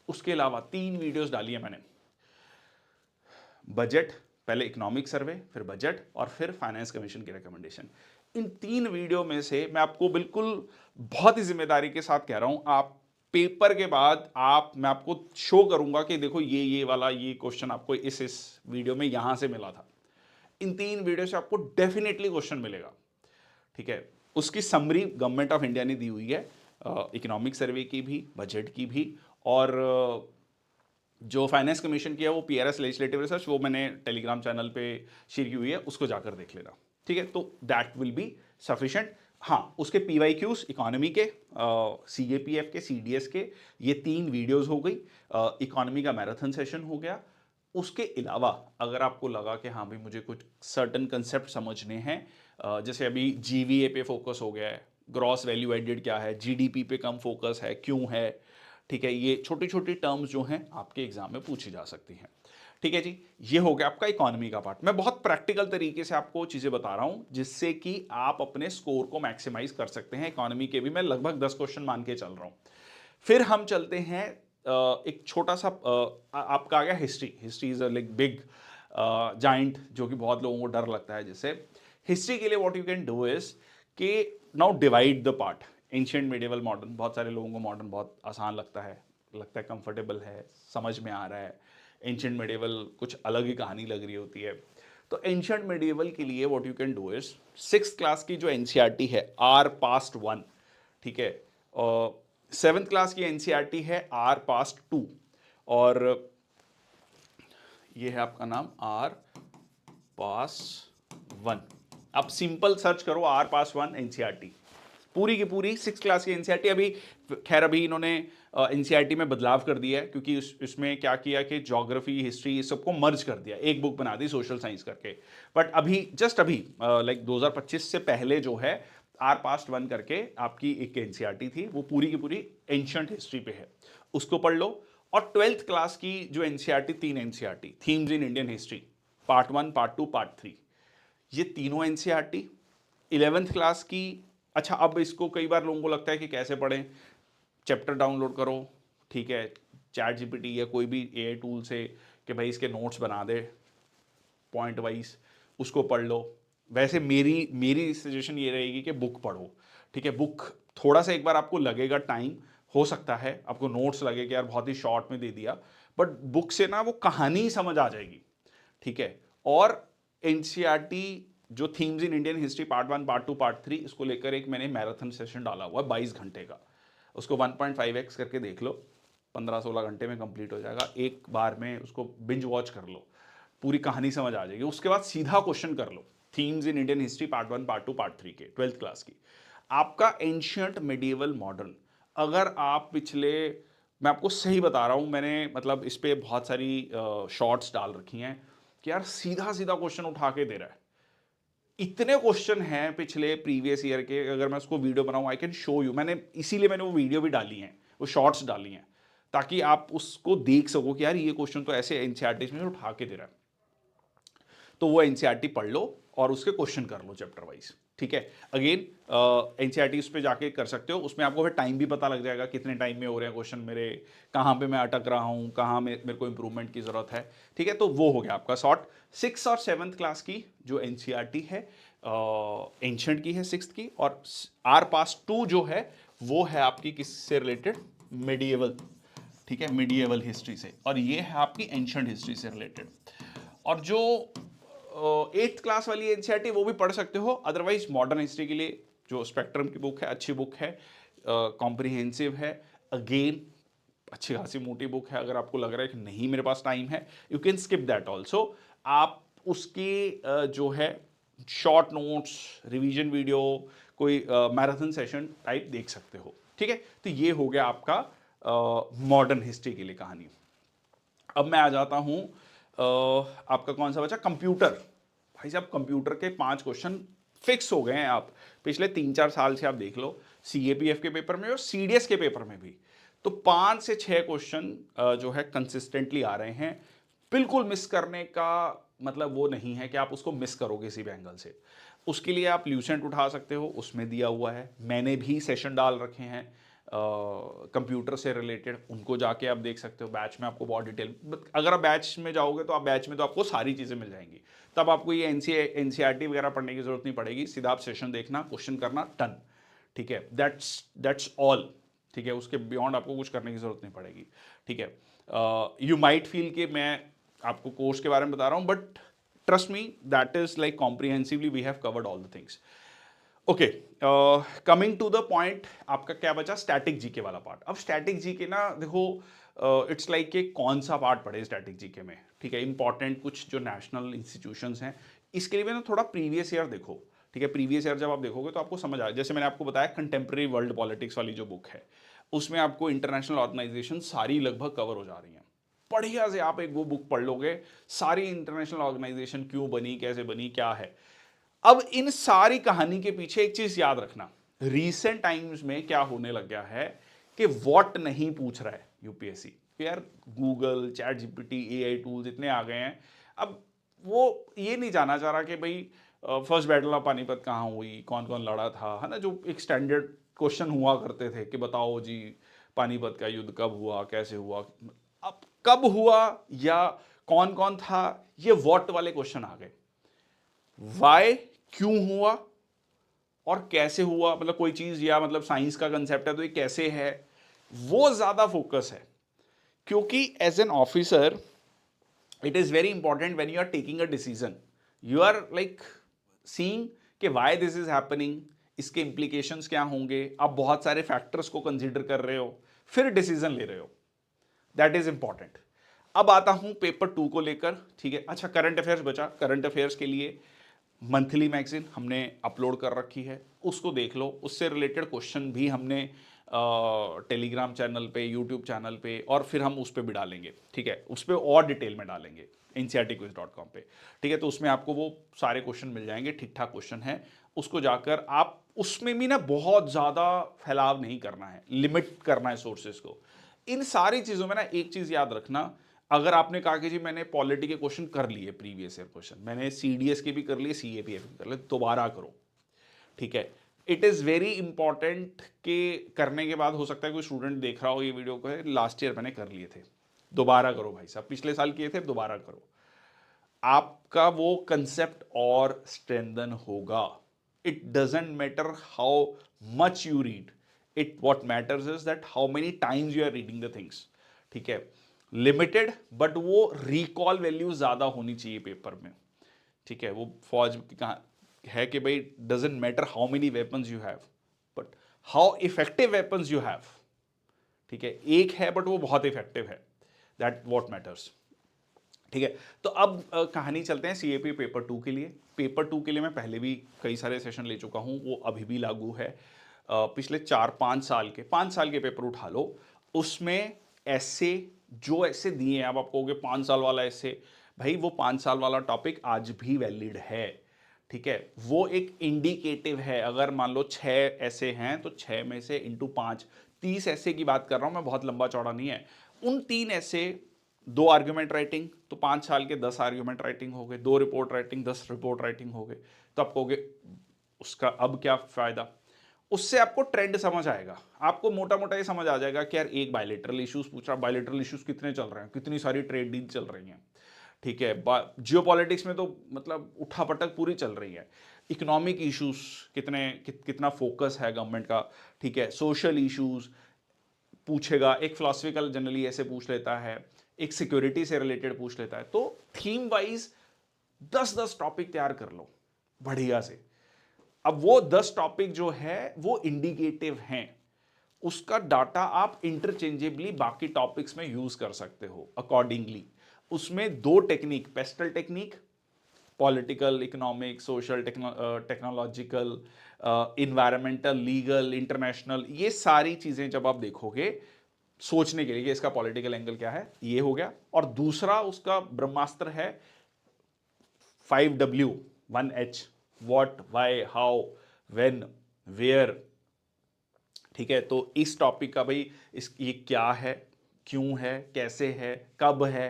उसके अलावा 3 वीडियोस डाली है मैंने, बजट, पहले इकोनॉमिक सर्वे, फिर बजट और फिर फाइनेंस कमीशन की रिकमेंडेशन। इन 3 वीडियो में से मैं आपको बिल्कुल बहुत ही जिम्मेदारी के साथ कह रहा हूं, आप पेपर के बाद मैं आपको शो करूंगा कि देखो ये वाला ये क्वेश्चन आपको इस वीडियो में यहां से मिला था। इन 3 वीडियो से आपको डेफिनेटली क्वेश्चन मिलेगा, ठीक है। उसकी समरी गवर्नमेंट ऑफ इंडिया ने दी हुई है, इकोनॉमिक सर्वे की भी, बजट की भी, और जो फाइनेंस कमीशन की है वो पीआरएस लेजिस्लेटिव रिसर्च, वो मैंने टेलीग्राम चैनल पे शेयर की हुई है, उसको जाकर देख लेना, ठीक है। तो दैट विल बी सफिशिएंट। हाँ, उसके पीवाईक्यूज इकोनॉमी के, सीएपीएफ के, सीडीएस के, ये 3 वीडियोस हो गई। इकोनॉमी का मैराथन सेशन हो गया। उसके अलावा अगर आपको लगा कि हाँ भाई मुझे कुछ सर्टन कंसेप्ट समझने हैं, जैसे अभी जीवीए पे फोकस हो गया है, ग्रॉस वैल्यू एडेड क्या है, जीडीपी पे कम फोकस है, क्यों है, ठीक है, ये छोटी छोटी टर्म्स जो हैं आपके एग्जाम में पूछी जा सकती हैं, ठीक है जी। ये हो गया आपका इकोनॉमी का पार्ट। मैं बहुत प्रैक्टिकल तरीके से आपको चीजें बता रहा हूं जिससे कि आप अपने स्कोर को मैक्सिमाइज कर सकते हैं। इकोनॉमी के भी मैं लगभग 10 क्वेश्चन मान के चल रहा हूं। फिर हम चलते हैं, एक छोटा सा आपका आ गया history. History is like big giant, जो कि बहुत लोगों को डर लगता है। जिससे हिस्ट्री के लिए what you can do is कि now divide the part, ancient, medieval, modern. बहुत सारे लोगों को मॉडर्न बहुत आसान लगता है कंफर्टेबल है, समझ में आ रहा है। एंशिएंट मिडिवल कुछ अलग ही कहानी लग रही होती है। तो एंशिएंट मिडिवल के लिए what you can do is 6th class की जो एनसीईआरटी है, आर पास्ट 1, ठीक है, और 7th क्लास की एनसीईआरटी है आर पास्ट 2, और ये है आपका नाम आर पास 1। आप सिंपल सर्च करो आर पास 1 एनसीईआरटी, पूरी की पूरी 6th क्लास की एनसीईआरटी। अभी खैर अभी इन्होंने एनसीईआरटी में बदलाव कर दिया है, क्योंकि इसमें क्या किया कि ज्योग्राफी, हिस्ट्री, इस सबको मर्ज कर दिया, एक बुक बना दी सोशल साइंस करके। बट अभी जस्ट अभी लाइक 2025 से पहले जो है आर पास्ट 1 करके आपकी एक एनसीईआरटी थी, वो पूरी की पूरी एंशिएंट हिस्ट्री पे है, उसको पढ़ लो। और 12th क्लास की जो NCERT, 3 NCERT, themes in Indian history, part 1, part 2, part 3, ये तीनों एनसीईआरटी। 11th क्लास की, अच्छा अब इसको कई बार लोगों को लगता है कि कैसे पढ़ें, चैप्टर डाउनलोड करो, ठीक है, चैट जीपीटी या कोई भी एआई टूल से, कि भाई इसके नोट्स बना दे पॉइंट वाइज, उसको पढ़ लो। वैसे मेरी सजेशन ये रहेगी कि बुक पढ़ो, ठीक है। बुक थोड़ा सा एक बार आपको लगेगा टाइम, हो सकता है आपको नोट्स लगे कि यार बहुत ही शॉर्ट में दे दिया, बट बुक से ना वो कहानी समझ आ जाएगी, ठीक है। और एनसीईआरटी जो themes in Indian history part 1, part 2, part 3, इसको लेकर एक मैंने मैराथन सेशन डाला हुआ है 22 घंटे का, उसको 1.5x करके देख लो, 15-16 घंटे में कंप्लीट हो जाएगा। एक बार में उसको बिंज वॉच कर लो, पूरी कहानी समझ आ जाएगी। उसके बाद सीधा क्वेश्चन कर लो, themes in Indian history part 1, part 2, part 3 के 12th क्लास की। आपका एंशियंट, मिडिवल, मॉडर्न, अगर आप पिछले, मैं आपको सही बता रहा हूं, मैंने मतलब इस पर बहुत सारी शॉर्ट्स डाल रखी हैं कि यार सीधा सीधा क्वेश्चन उठा के दे रहा है। इतने क्वेश्चन हैं पिछले प्रीवियस ईयर के, अगर मैं उसको वीडियो बनाऊं आई कैन शो यू। इसीलिए मैंने वो वीडियो भी डाली हैं, वो शॉर्ट्स डाली हैं, ताकि आप उसको देख सको कि यार ये क्वेश्चन तो ऐसे एनसीईआरटी में उठा के दे रहा है। तो वो एनसीईआरटी पढ़ लो और उसके क्वेश्चन कर लो चैप्टर वाइज, ठीक है। अगेन एनसीईआरटी उस पर जाके कर सकते हो, उसमें आपको फिर टाइम भी पता लग जाएगा कितने टाइम में हो रहे हैं क्वेश्चन मेरे, कहाँ पे मैं अटक रहा हूँ, कहाँ मेरे को इंप्रूवमेंट की ज़रूरत है, ठीक है। तो वो हो गया आपका शॉर्ट। 6th और 7th क्लास की जो एनसीईआरटी है, एंशंट की है 6th की, और आर पास 2 जो है वो है आपकी किससे रिलेटेड, मिडिएवल, ठीक है, मिडिएवल हिस्ट्री से, और ये है आपकी एंशंट हिस्ट्री से रिलेटेड। और जो 8th क्लास वाली एनसीईआरटी वो भी पढ़ सकते हो, अदरवाइज मॉडर्न हिस्ट्री के लिए जो स्पेक्ट्रम की बुक है, अच्छी बुक है, कॉम्प्रिहेंसिव है, अगेन अच्छी खासी मोटी बुक है। अगर आपको लग रहा है कि नहीं मेरे पास टाइम है, you can skip that also. आप उसकी जो है शॉर्ट नोट्स, रिवीजन वीडियो, कोई मैराथन सेशन टाइप देख सकते हो, ठीक है। तो ये हो गया आपका मॉडर्न हिस्ट्री के लिए कहानी। अब मैं आ जाता हूं, आपका कौन सा बचा, कंप्यूटर। भाई साहब कंप्यूटर के 5 क्वेश्चन फिक्स हो गए हैं। आप पिछले 3-4 साल से आप देख लो, सीएपीएफ के पेपर में और सीडीएस के पेपर में भी, तो 5 से 6 क्वेश्चन जो है कंसिस्टेंटली आ रहे हैं। बिल्कुल मिस करने का मतलब वो नहीं है कि आप उसको मिस करोगे किसी भी एंगल से। उसके लिए आप ल्यूसेंट उठा सकते हो, उसमें दिया हुआ है, मैंने भी सेशन डाल रखे हैं कंप्यूटर से रिलेटेड, उनको जाके आप देख सकते हो। बैच में आपको बहुत डिटेल, अगर आप बैच में जाओगे तो आप बैच में तो आपको सारी चीज़ें मिल जाएंगी, तब आपको ये एनसीईआरटी वगैरह पढ़ने की जरूरत नहीं पड़ेगी। सीधा आप सेशन देखना, क्वेश्चन करना, डन। ठीक है, दैट्स ऑल। ठीक है, उसके बियॉन्ड आपको कुछ करने की जरूरत नहीं पड़ेगी। ठीक है, यू माइट फील कि मैं आपको कोर्स के बारे में बता रहा हूं, but trust me, that is like comprehensively we have covered all the things. Okay, coming to the point, आपका क्या बचा? स्टैटिक जीके वाला पार्ट। अब स्टैटिक जीके ना देखो, इट्स लाइक कि कौन सा पार्ट पढ़े स्टैटिक जीके में। ठीक है, इंपॉर्टेंट कुछ जो नेशनल इंस्टीट्यूशंस हैं, इसके लिए ना थोड़ा प्रीवियस ईयर देखो। ठीक है, प्रीवियस ईयर जब आप देखोगे तो आपको समझ आए। जैसे मैंने आपको बताया, कंटेम्प्रेरी वर्ल्ड पॉलिटिक्स वाली जो बुक है, उसमें आपको इंटरनेशनल ऑर्गेनाइजेशन सारी लगभग कवर हो जा रही हैं। बढ़िया से आप एक वो बुक पढ़ लोगे, सारी इंटरनेशनल ऑर्गेनाइजेशन क्यों बनी, कैसे बनी, क्या है। अब इन सारी कहानी के पीछे एक चीज याद रखना, रीसेंट टाइम्स में क्या होने लग गया है कि व्हाट नहीं पूछ रहा है यूपीएससी। यार Google, chat GPT, AI tools इतने आ गए हैं, अब वो ये नहीं जाना चाह रहा कि भाई फर्स्ट बैटल ऑफ पानीपत कहाँ हुई, कौन कौन लड़ा था, है ना, जो एक स्टैंडर्ड क्वेश्चन हुआ करते थे कि बताओ जी पानीपत का युद्ध कब हुआ, कैसे हुआ। अब कब हुआ या कौन कौन था, ये व्हाट वाले क्वेश्चन आ गए। वाई, क्यों हुआ और कैसे हुआ, मतलब कोई चीज, या मतलब साइंस का कंसेप्ट है तो ये कैसे है, वो ज्यादा फोकस है। क्योंकि as an officer it is very important when you are taking a decision, you are like seeing कि व्हाई दिस इज हैपनिंग, इसके इंप्लीकेशंस क्या होंगे, आप बहुत सारे फैक्टर्स को कंसीडर कर रहे हो, फिर डिसीजन ले रहे हो। That is important. अब आता हूं पेपर 2 को लेकर। ठीक है, अच्छा करंट अफेयर्स बचा। करंट अफेयर्स के लिए मंथली मैगजीन हमने अपलोड कर रखी है, उसको देख लो। उससे रिलेटेड क्वेश्चन भी हमने टेलीग्राम चैनल पे, यूट्यूब चैनल पे, और फिर हम उस पर भी डालेंगे। ठीक है, उस पर और डिटेल में डालेंगे ncrtquiz.com पे। ठीक है, तो उसमें आपको वो सारे क्वेश्चन मिल जाएंगे, ठीक ठाक क्वेश्चन है। उसको जाकर आप उसमें भी ना बहुत ज़्यादा फैलाव नहीं करना है, लिमिट करना है सोर्सेज को। इन सारी चीज़ों में ना एक चीज़ याद रखना, अगर आपने कहा कि जी मैंने पॉलिटी के क्वेश्चन कर लिए, प्रीवियस ईयर क्वेश्चन मैंने सीडीएस के भी कर लिए, सीएपीएफ भी कर लिए, दोबारा करो। ठीक है, इट इज़ वेरी इंपॉर्टेंट कि करने के बाद हो सकता है कोई स्टूडेंट देख रहा हो ये वीडियो को, लास्ट ईयर मैंने कर लिए थे, दोबारा करो भाई साहब, पिछले साल किए थे, दोबारा करो। आपका वो कंसेप्ट और स्ट्रेंथन होगा। It doesn't matter how much you read, it what matters is that how many times you are reading the things. ठीक है, लिमिटेड, बट वो रिकॉल वैल्यू ज्यादा होनी चाहिए पेपर में। ठीक है, वो फौज की कहा है कि भाई doesn't matter how many weapons you have, but how effective weapons you have. ठीक है, एक है बट वो बहुत इफेक्टिव है, दैट व्हाट मैटर्स। ठीक है, तो अब कहानी चलते हैं सीएपी पेपर 2 के लिए। पेपर 2 के लिए मैं पहले भी कई सारे सेशन ले चुका हूं, वो अभी भी लागू है। पिछले 4-5 साल के 5 साल के पेपर उठा लो, उसमें ऐसे जो ऐसे दिए हैं, अब आप कहोगे 5 साल वाला ऐसे, भाई वो 5 साल वाला टॉपिक आज भी वैलिड है। ठीक है, वो एक इंडिकेटिव है। अगर मान लो 6 ऐसे हैं तो 6 में से इंटू 5, 30 ऐसे की बात कर रहा हूं मैं, बहुत लंबा चौड़ा नहीं है। उन 3 ऐसे, 2 आर्ग्यूमेंट राइटिंग, तो 5 साल के 10 आर्ग्यूमेंट राइटिंग हो गए, 2 रिपोर्ट राइटिंग, 10 रिपोर्ट राइटिंग हो गए। तो आप कहोगे उसका अब क्या फायदा? उससे आपको ट्रेंड समझ आएगा, आपको मोटा मोटा ये समझ आ जाएगा कि यार एक बायलेटरल इश्यूज पूछ रहा, बायलेटरल इश्यूज कितने चल रहे हैं, कितनी सारी ट्रेड डील चल रही हैं। ठीक है, जियोपॉलिटिक्स में तो मतलब उठापटक पूरी चल रही है। इकोनॉमिक इश्यूज कितना फोकस है गवर्नमेंट का। ठीक है, सोशल इश्यूज पूछेगा, एक फिलोसफिकल जनरली ऐसे पूछ लेता है, एक सिक्योरिटी से रिलेटेड पूछ लेता है। तो थीम वाइज 10-10 टॉपिक तैयार कर लो बढ़िया से। अब वो 10 टॉपिक जो है वो इंडिकेटिव हैं, उसका डाटा आप इंटरचेंजेबली बाकी टॉपिक्स में यूज कर सकते हो अकॉर्डिंगली। उसमें 2 technique, pastel technique, political, economic, social, technological, environmental, legal, international, ये सारी चीजें जब आप देखोगे सोचने के लिए कि इसका पॉलिटिकल एंगल क्या है, ये हो गया। और दूसरा उसका ब्रह्मास्त्र है 5W 1H, what, why, how, when, where. ठीक है, तो इस टॉपिक का भाई ये क्या है, क्यों है, कैसे है, कब है।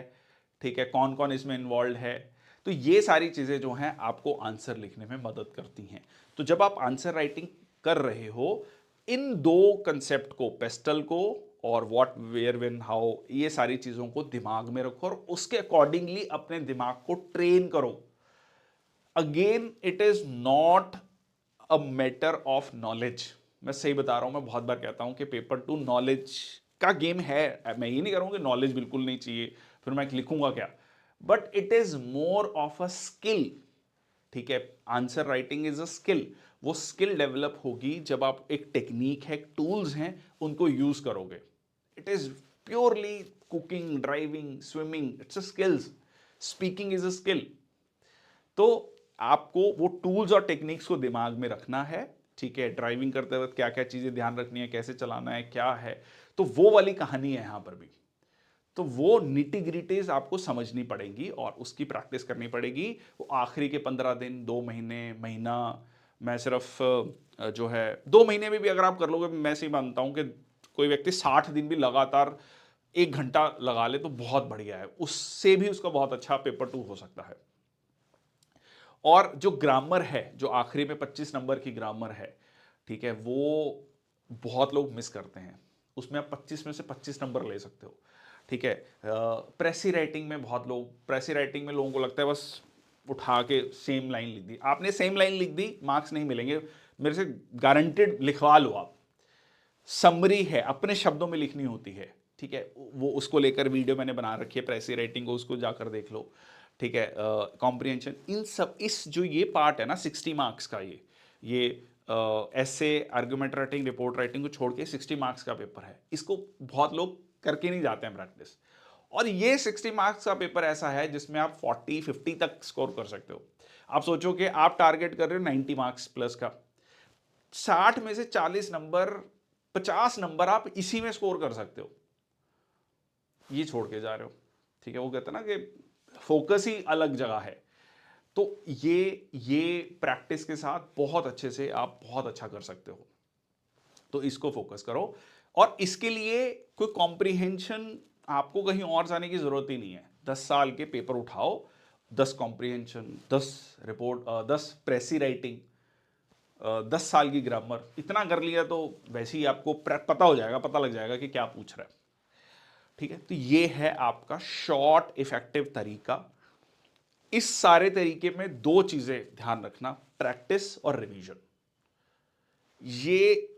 ठीक है, कौन कौन इसमें इन्वॉल्व है। तो ये सारी चीजें जो हैं आपको आंसर लिखने में मदद करती हैं। तो जब आप आंसर राइटिंग कर रहे हो, इन दो कंसेप्ट को, पेस्टल को और व्हाट वेयर व्हेन हाउ, ये सारी चीजों को दिमाग में रखो और उसके अकॉर्डिंगली अपने दिमाग को ट्रेन करो। Again it is not a matter of knowledge. मैं सही बता रहा हूं, मैं बहुत बार कहता हूं कि पेपर टू नॉलेज का गेम है। मैं ये नहीं करूंगा कि नॉलेज बिल्कुल नहीं चाहिए, फिर मैं लिखूंगा क्या, but it is more of a skill. ठीक है, answer writing is a skill. वो स्किल डेवलप होगी जब आप एक टेक्निक है, टूल्स हैं, उनको यूज करोगे। It is purely cooking, driving, swimming, it's a skills. Speaking is a skill. तो आपको वो टूल्स और टेक्निक्स को दिमाग में रखना है। ठीक है, ड्राइविंग करते वक्त क्या क्या चीजें ध्यान रखनी है, कैसे चलाना है, क्या है, तो वो वाली कहानी है यहां पर भी। तो वो निटी ग्रिटीज आपको समझनी पड़ेगी और उसकी प्रैक्टिस करनी पड़ेगी। वो आखिरी के 15 दिन, 2 महीने, महीना, मैं सिर्फ जो है 2 महीने में भी अगर आप कर लोगे, मैं सही मानता हूं कि कोई व्यक्ति 60 दिन भी लगातार 1 घंटा लगा ले तो बहुत बढ़िया है, उससे भी उसका बहुत अच्छा पेपर 2 हो सकता है। और जो ग्रामर है, जो आखिरी में 25 नंबर की ग्रामर है, ठीक है, वो बहुत लोग मिस करते हैं। उसमें आप 25 में से 25 नंबर ले सकते हो। ठीक है, प्रेसी राइटिंग में बहुत लोग, प्रेसी राइटिंग में लोगों को लगता है बस उठा के सेम लाइन लिख दी। आपने सेम लाइन लिख दी, मार्क्स नहीं मिलेंगे, मेरे से गारंटेड लिखवा लो आप। समरी है, अपने शब्दों में लिखनी होती है। ठीक है, वो उसको लेकर वीडियो मैंने बना रखी है, प्रेसी राइटिंग को, उसको जाकर देख लो। ठीक है, कॉम्प्रिहेंशन, इन सब, इस जो ये पार्ट है ना 60 मार्क्स का, ये ऐसे, आर्गुमेंट राइटिंग, रिपोर्ट राइटिंग को छोड़ के 60 मार्क्स का पेपर है। इसको बहुत लोग करके नहीं जाते हैं प्रैक्टिस। और ये 60 मार्क्स का पेपर ऐसा है जिसमें आप 40-50 तक स्कोर कर सकते हो। आप सोचो कि आप टारगेट कर रहे हो 90 मार्क्स प्लस का, 60 में से 40 नंबर, 50 नंबर आप इसी में स्कोर कर सकते हो, ये छोड़ के जा रहे हो। ठीक है, वो कहते हैं ना कि फोकस ही अलग जगह है। तो ये प्रैक्टिस के साथ बहुत अच्छे से आप बहुत अच्छा कर सकते हो। तो इसको फोकस करो, और इसके लिए कोई कॉम्प्रिहेंशन आपको कहीं और जाने की जरूरत ही नहीं है। 10 साल के पेपर उठाओ, 10 कॉम्प्रिहेंशन, 10 रिपोर्ट, 10 प्रेसी राइटिंग, 10 साल की ग्रामर, इतना कर लिया तो वैसे ही आपको पता हो जाएगा, पता लग जाएगा कि क्या पूछ रहा है। ठीक है, तो ये है आपका शॉर्ट इफेक्टिव तरीका। इस सारे तरीके में दो चीजें ध्यान रखना, प्रैक्टिस और रिवीजन। ये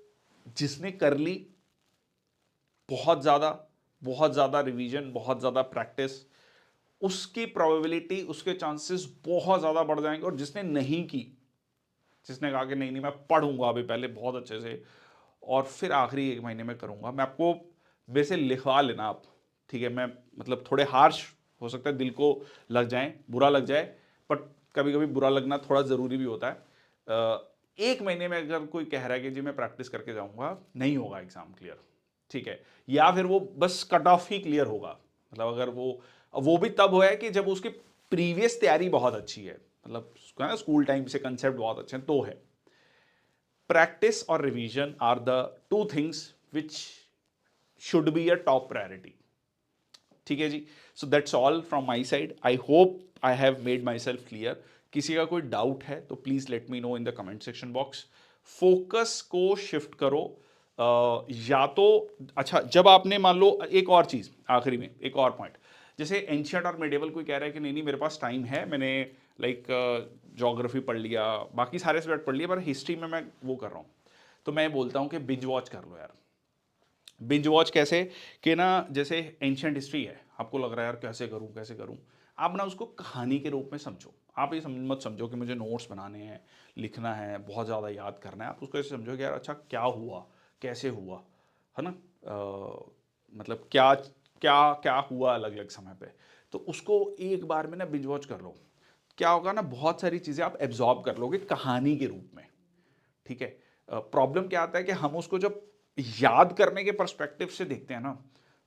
जिसने कर ली, बहुत ज्यादा रिवीजन, बहुत ज्यादा प्रैक्टिस, उसकी प्रोबेबिलिटी, उसके चांसेस बहुत ज्यादा बढ़ जाएंगे। और जिसने नहीं की, जिसने कहा कि नहीं नहीं मैं पढ़ूंगा अभी पहले बहुत अच्छे से और फिर आखिरी 1 महीने में करूंगा, मैं आपको मेरे से लिखवा लेना आप। ठीक है, मैं मतलब थोड़े हार्श हो सकता है, दिल को लग जाए, बुरा लग जाए, बट कभी कभी बुरा लगना थोड़ा ज़रूरी भी होता है। 1 महीने में अगर कोई कह रहा है कि जी मैं प्रैक्टिस करके जाऊंगा, नहीं होगा एग्जाम क्लियर। ठीक है, या फिर वो बस कट ऑफ ही क्लियर होगा। मतलब अगर वो भी तब हुआ है कि जब उसकी प्रीवियस तैयारी बहुत अच्छी है, मतलब उसका ना स्कूल टाइम से कंसेप्ट बहुत अच्छे हैं, तो है। प्रैक्टिस और revision are the two things which should be a top priority. ठीक है जी, so that's all from my side. I hope I have made myself clear. किसी का कोई डाउट है तो please let me know in the comment section box. Focus को shift करो। या तो अच्छा, जब आपने मान लो, एक और चीज आखिरी में, एक और पॉइंट, जैसे एंशियंट और मेडिवल कोई कह रहा है कि नहीं नहीं मेरे पास टाइम है, मैंने लाइक ज्योग्राफी पढ़ लिया, बाकी सारे सब्जेक्ट पढ़ लिए, पर हिस्ट्री में मैं वो कर रहा हूँ, तो मैं बोलता हूँ कि बिंज वॉच कर लो यार। बिंज वॉच कैसे, कि ना जैसे एंशियंट हिस्ट्री है, आपको लग रहा है यार कैसे करूं कैसे करूं, आप ना उसको कहानी के रूप में समझो। आप ये मत समझो कि मुझे नोट्स बनाने हैं, लिखना है, बहुत ज़्यादा याद करना है। आप उसको ऐसे समझो कि यार अच्छा क्या हुआ, कैसे हुआ, है ना, मतलब क्या क्या क्या हुआ अलग अलग समय पे। तो उसको एक बार में ना बिंज वॉच कर लो, क्या होगा ना, बहुत सारी चीज़ें आप एब्जॉर्ब कर लोगे कहानी के रूप में। ठीक है, प्रॉब्लम क्या आता है कि हम उसको जब याद करने के पर्सपेक्टिव से देखते हैं ना,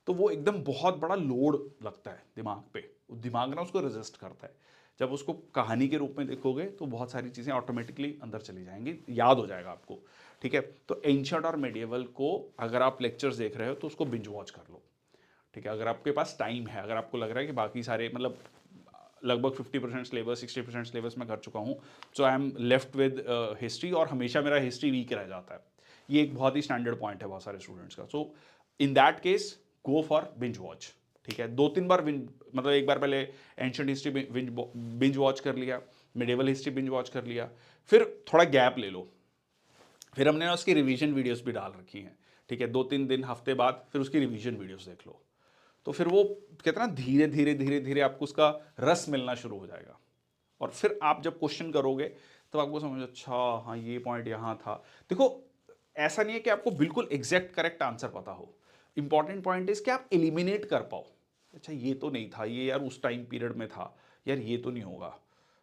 तो वो एकदम बहुत बड़ा लोड लगता है दिमाग पे, दिमाग ना उसको रेजिस्ट करता है। जब उसको कहानी के रूप में देखोगे तो बहुत सारी चीज़ें ऑटोमेटिकली अंदर चली जाएंगी, याद हो जाएगा आपको। ठीक है, तो एंशिएंट और मेडिएवल को अगर आप लेक्चर्स देख रहे हो तो उसको बिंज वॉच कर लो। ठीक है, अगर आपके पास टाइम है, अगर आपको लग रहा है कि बाकी सारे मतलब लगभग 50% सिलेबस, 60% सिलेबस मैं कर चुका हूँ, so I am left with history, और हमेशा मेरा हिस्ट्री वीक रह जाता है, ये एक बहुत ही स्टैंडर्ड पॉइंट है बहुत सारे स्टूडेंट्स का। So in that case go for binge watch, ठीक है। 2-3 बार मतलब एक बार पहले एंशियंट हिस्ट्री बिंज वॉच कर लिया, मिडिवल हिस्ट्री बिंज वॉच कर लिया, फिर थोड़ा गैप ले लो, फिर हमने ना उसकी रिवीजन वीडियोस भी डाल रखी हैं, ठीक है। 2-3 दिन हफ्ते बाद फिर उसकी रिवीजन वीडियोस देख लो, तो फिर वो कहते हैं ना धीरे धीरे धीरे धीरे आपको उसका रस मिलना शुरू हो जाएगा। और फिर आप जब क्वेश्चन करोगे तो आपको समझ, अच्छा हाँ ये पॉइंट यहाँ था। देखो ऐसा नहीं है कि आपको बिल्कुल एग्जैक्ट करेक्ट आंसर पता हो, इंपॉर्टेंट पॉइंट इज कि आप एलिमिनेट कर पाओ। अच्छा ये तो नहीं था, ये यार उस टाइम पीरियड में था, यार ये तो नहीं होगा।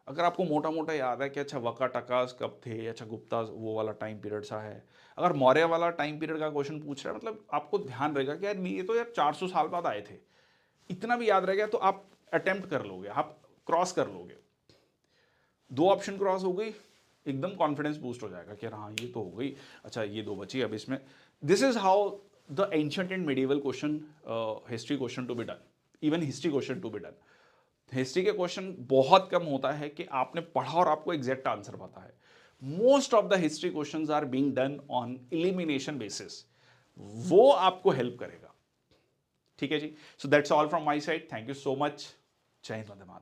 अगर आपको मोटा मोटा याद है कि अच्छा वका टकास कब थे, अच्छा गुप्ता वो वाला टाइम पीरियड सा है, अगर मौर्य वाला टाइम पीरियड का क्वेश्चन पूछ रहा है, मतलब आपको ध्यान रहेगा कि यार नहीं ये तो यार 400 साल बाद आए थे, इतना भी याद रह गया तो आप अटेम्प्ट कर लोगे, आप क्रॉस कर लोगे। 2 ऑप्शन क्रॉस हो गई, एकदम कॉन्फिडेंस बूस्ट हो जाएगा कि हाँ ये तो हो गई, अच्छा ये 2 बची अब इसमें। This is how the ancient and medieval question, history question to be done, even history question to be done. History के क्वेश्चन बहुत कम होता है कि आपने पढ़ा और आपको एग्जैक्ट आंसर पता है। Most of the history questions are being done on elimination basis, वो आपको हेल्प करेगा, ठीक है जी। So that's all from my side, thank you so much, जय हिंद, वंदे मातरम।